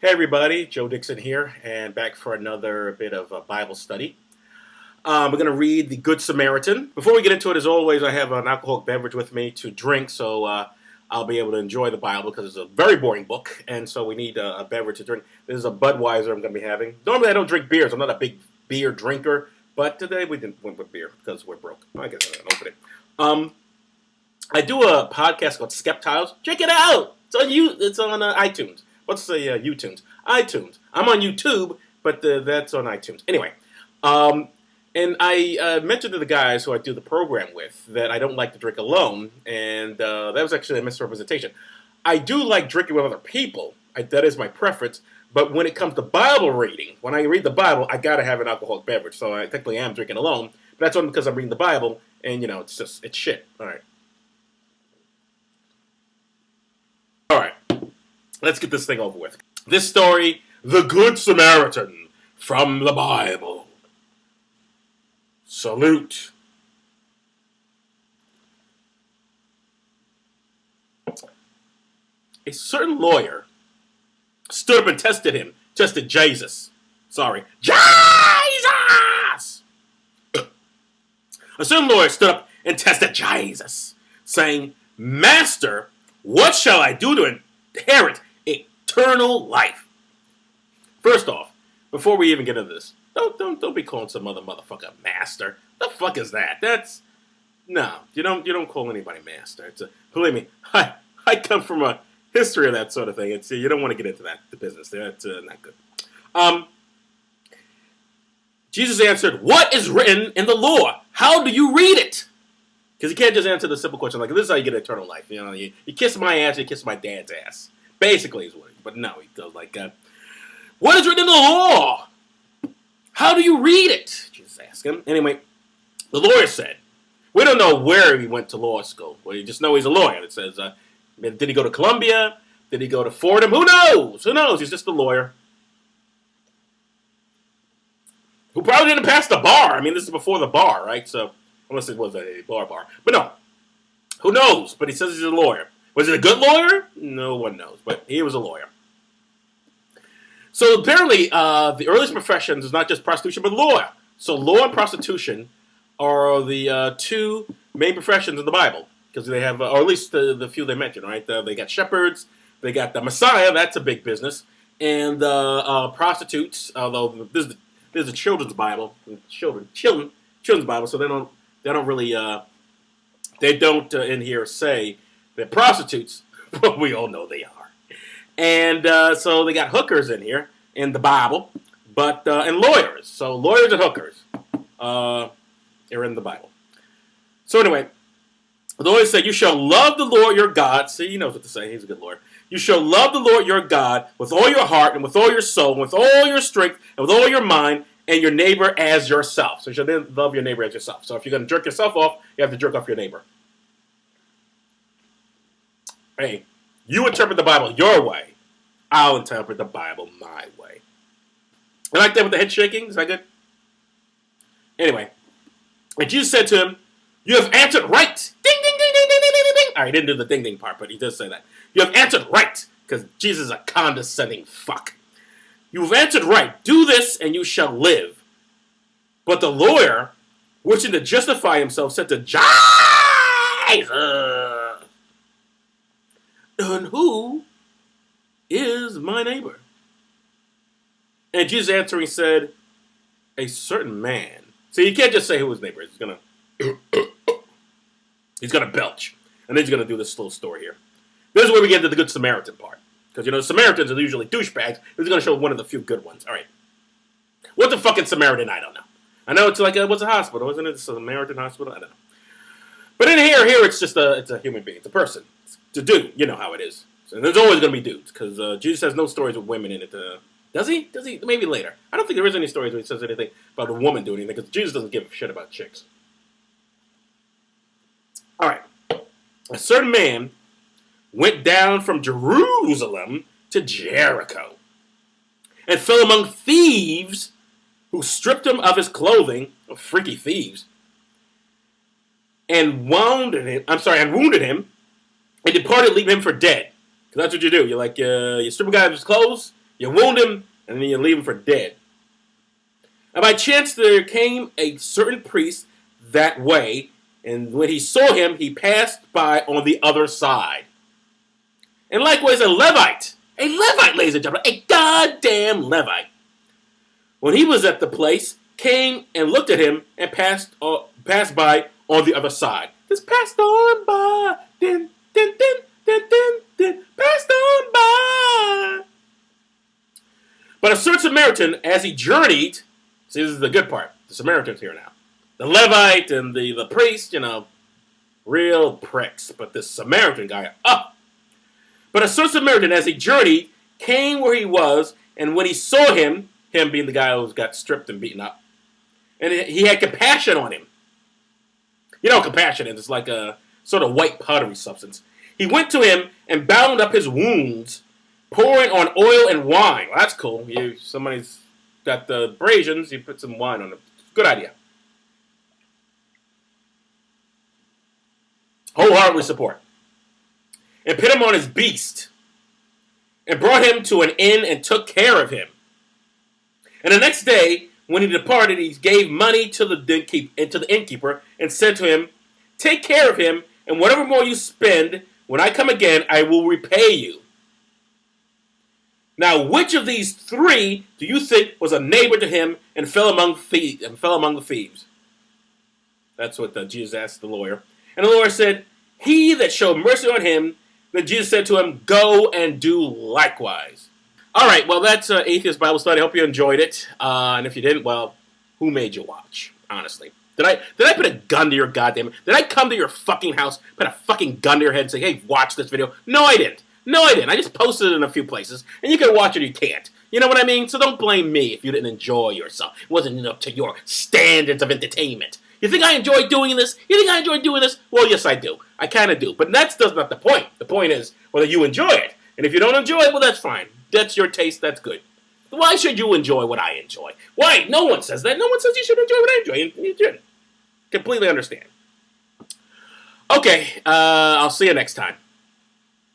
Hey everybody, Joe Dixon here, and back for another bit of a Bible study. We're going to read the Good Samaritan. Before we get into it, as always, I have an alcoholic beverage with me to drink, so I'll be able to enjoy the Bible because it's a very boring book, and so we need a beverage to drink. This is a Budweiser I'm going to be having. Normally I don't drink beers. I'm not a big beer drinker, but today we went with beer because we're broke. I guess I'm going to open it. I do a podcast called Skeptiles. Check it out. It's on iTunes. What's the YouTunes? iTunes. I'm on YouTube, but that's on iTunes. Anyway, and I mentioned to the guys who I do the program with that I don't like to drink alone, and that was actually a misrepresentation. I do like drinking with other people. That is my preference. But when it comes to Bible reading, when I read the Bible, I got to have an alcoholic beverage. So I technically am drinking alone. But that's only because I'm reading the Bible, and, it's shit. All right. Let's get this thing over with. This story, The Good Samaritan, from the Bible. Salute. A certain lawyer stood up and tested Jesus. Jesus! A certain lawyer stood up and tested Jesus, saying, Master, what shall I do to inherit eternal life? First off, before we even get into this, don't be calling some other motherfucker master. The fuck is that? No, you don't call anybody master. Believe me, I come from a history of that sort of thing. You don't want to get into the business. That's not good. Jesus answered, "What is written in the law? How do you read it?" Because you can't just answer the simple question like, "This is how you get eternal life." You kiss my ass, you kiss my dad's ass. Basically, is what. But no, he goes like, "What is written in the law? How do you read it?" Jesus asked him. Anyway, the lawyer said, "We don't know where he went to law school. We just know he's a lawyer." It says, "Did he go to Columbia? Did he go to Fordham? Who knows? Who knows? He's just a lawyer who probably didn't pass the bar." I mean, this is before the bar, right? So, unless it was a bar. But no, who knows? But he says he's a lawyer. Was it a good lawyer? No one knows, but he was a lawyer. So apparently, the earliest professions is not just prostitution, but law. So law and prostitution are the two main professions in the Bible, because they have, or at least the few they mention, right? They got shepherds, they got the Messiah, that's a big business, and prostitutes. Although this is a children's Bible, children's Bible, so they don't really in here say they're prostitutes, but we all know they are. And so they got hookers in here in the Bible, but and lawyers. So lawyers and hookers are in the Bible. So anyway, the lawyer said, "You shall love the Lord your God." See, he knows what to say. He's a good lawyer. "You shall love the Lord your God with all your heart and with all your soul, and with all your strength and with all your mind, and your neighbor as yourself." So you shall then love your neighbor as yourself. So if you're going to jerk yourself off, you have to jerk off your neighbor. Hey, you interpret the Bible your way. I'll interpret the Bible my way. I like that with the head shaking. Is that good? Anyway, and Jesus said to him, "You have answered right." Ding, ding, ding, ding, ding, ding, ding, ding. All right, he didn't do the ding, ding part, but he does say that. "You have answered right," because Jesus is a condescending fuck. "You have answered right. Do this, and you shall live." But the lawyer, wishing to justify himself, said to Jesus, "And who is my neighbor?" And Jesus answering said, "A certain man." So you can't just say who his neighbor is. He's gonna belch, and then he's gonna do this little story here. This is where we get to the Good Samaritan part, because Samaritans are usually douchebags. He's gonna show one of the few good ones. All right, what's the fucking Samaritan? I don't know. I know it's like what's a hospital? Isn't it a Samaritan hospital? I don't know. But in here it's just it's a human being. It's a person. It's a dude. You know how it is. And there's always going to be dudes, because Jesus has no stories with women in it. Does he? Does he? Maybe later. I don't think there is any stories where he says anything about a woman doing anything, because Jesus doesn't give a shit about chicks. All right. A certain man went down from Jerusalem to Jericho and fell among thieves who stripped him of his clothing, freaky thieves, and wounded him, and departed, leaving him for dead. Because that's what you do. You strip a guy of his clothes, You wound him, and then you leave him for dead. And by chance there came a certain priest that way, and when he saw him, he passed by on the other side. And likewise a Levite, ladies and gentlemen, a goddamn Levite, when he was at the place, came and looked at him and passed by on the other side. Just passed on by, din, din, din, din, din, din, passed on by. But a certain Samaritan, as he journeyed, see, this is the good part. The Samaritan's here now. The Levite and the priest, real pricks. But this Samaritan guy, But a certain Samaritan, as he journeyed, came where he was, and when he saw him being the guy who got stripped and beaten up, and he had compassion on him. You know what compassion is? It's like a sort of white powdery substance. He went to him and bound up his wounds, pouring on oil and wine. Well, that's cool. Somebody's got the abrasions, you put some wine on them. Good idea. Wholeheartedly support. And put him on his beast, and brought him to an inn and took care of him. And the next day, when he departed, he gave money to the innkeeper and said to him, "Take care of him, and whatever more you spend, when I come again, I will repay you." Now, which of these three do you think was a neighbor to him and fell among the thieves? That's what Jesus asked the lawyer. And the lawyer said, "He that showed mercy on him." Then Jesus said to him, "Go and do likewise." All right, well, that's Atheist Bible Study. I hope you enjoyed it. And if you didn't, well, who made you watch, honestly? Did I put a gun to your goddamn... Did I come to your fucking house, put a fucking gun to your head and say, "Hey, watch this video"? No, I didn't. I just posted it in a few places, and you can watch it or you can't. You know what I mean? So don't blame me if you didn't enjoy yourself. It wasn't up to your standards of entertainment. You think I enjoy doing this? Well, yes, I do. I kind of do. But that's not the point. The point is whether you enjoy it. And if you don't enjoy it, well, that's fine. That's your taste. That's good. Why should you enjoy what I enjoy? Why? No one says that. No one says you should enjoy what I enjoy. You shouldn't. Completely understand. Okay, I'll see you next time.